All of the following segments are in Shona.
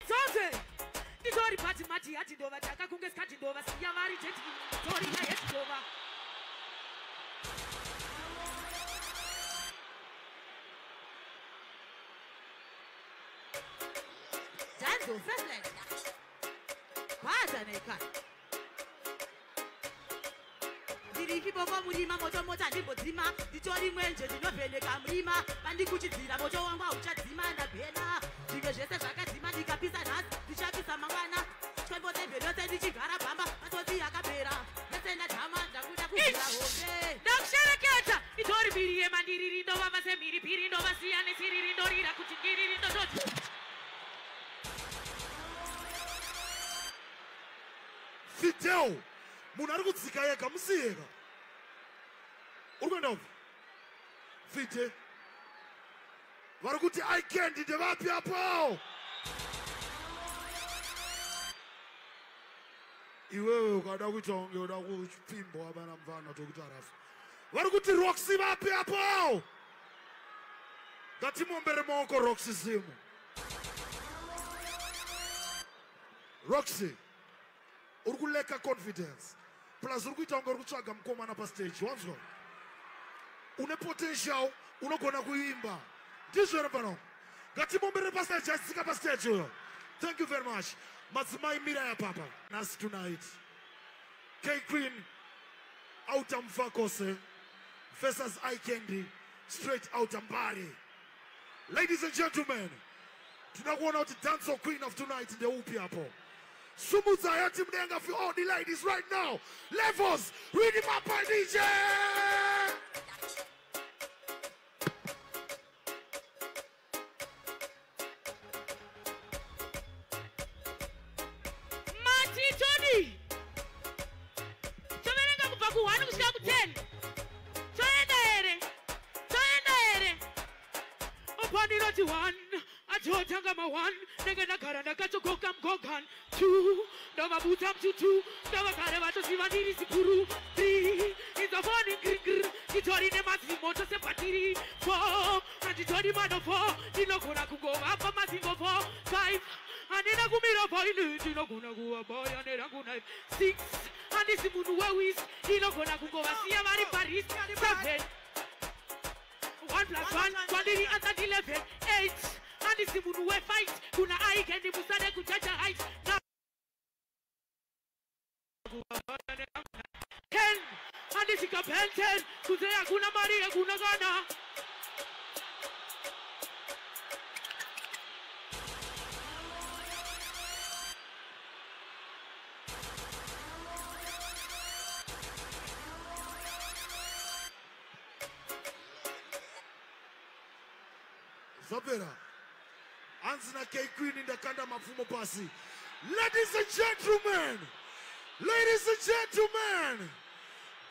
Zote Nitori pati mati hati dova Taka kunges kati dova Siya vari teti Tori na yeti dova Janzo Fresland Kwaza neka Diri bova murima moto mota ndipo dzima Ditori mwenje dinopeleka murima Bandi kuchidzira moto wanga uchadzima ndapena Zvimwe zvese zvakadzima ndikapisa nhasi ndichapisa mangwana Twembote verote ndichigara pamba Matodzi akapera Nese ndadhama ndakuda kuzira hope Ndakushereketa Itori mbiri yemandiriri ndova vase miri piri ndova siyane siriri ndorira kuti ngiriri ndototi Fidel munhu ari kudzika yega musiyeka uri kuenda upi Fide vari kuti ikendi ndevapi apo iwewe ukada kuita unge uda kupfimbwa vana mvana tokuti arafu vari kuti Roxy vapi apo ngatimombere maoko Roxy simu Roxy uri kuleka confidence plus uri kuita unge uri kutsvaga mukomana pastage wanzwa une potential unogona kuimba ndizvo here pano ngatimombere pastage asisika pastage uyo thank you very much madzimai mira yapapa nasi tonight K Queen auta mfakose versus Ikendi straight out Mbari. Ladies and gentlemen, tunakuona kuti dancehall queen of tonight ndeupi hapo Sumudza yati mdenga for all the ladies right now. Levels, read him up by DJ. Mati Tony. Chomerenga kupaku 1 kusvika ku 10. Choenda here. Opaniroti 1. Atotanga ma 1. Nenge nagara ndakachogoka mgogan 2. Ndova buta mtu 2. Ndova kare vatoziva ndiri sikuru 3. Indofoni grigr. Itori ne mazimoto se patiri 4. Anditori mano 4. Ndinogona kungova apa mazingo 4. 5. Andina kumira paine. Ndinogona kuwa boy andina kuna 6. Andisi munu wewis. Ndinogona kungova siya vari Paris 7. 1 plus 1. Kwandiri anta 11. 8. Andisi munu we fight. Kuna Ikendi musane kuchacha height. 10. Andisi kapen 10. Kuzea kuna Maria kuna Gana. Zabera Anzina K Queen in the kanda mafumo pasi. Ladies and gentlemen,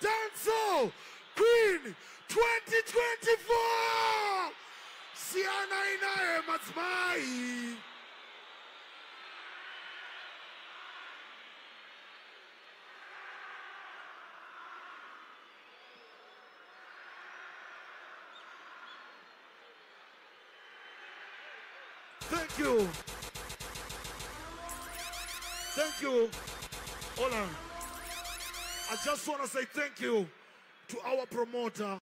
dancehall queen 2024 Siana inaye Madzimai. Thank you. Hold on. I just want to say thank you to our promoter.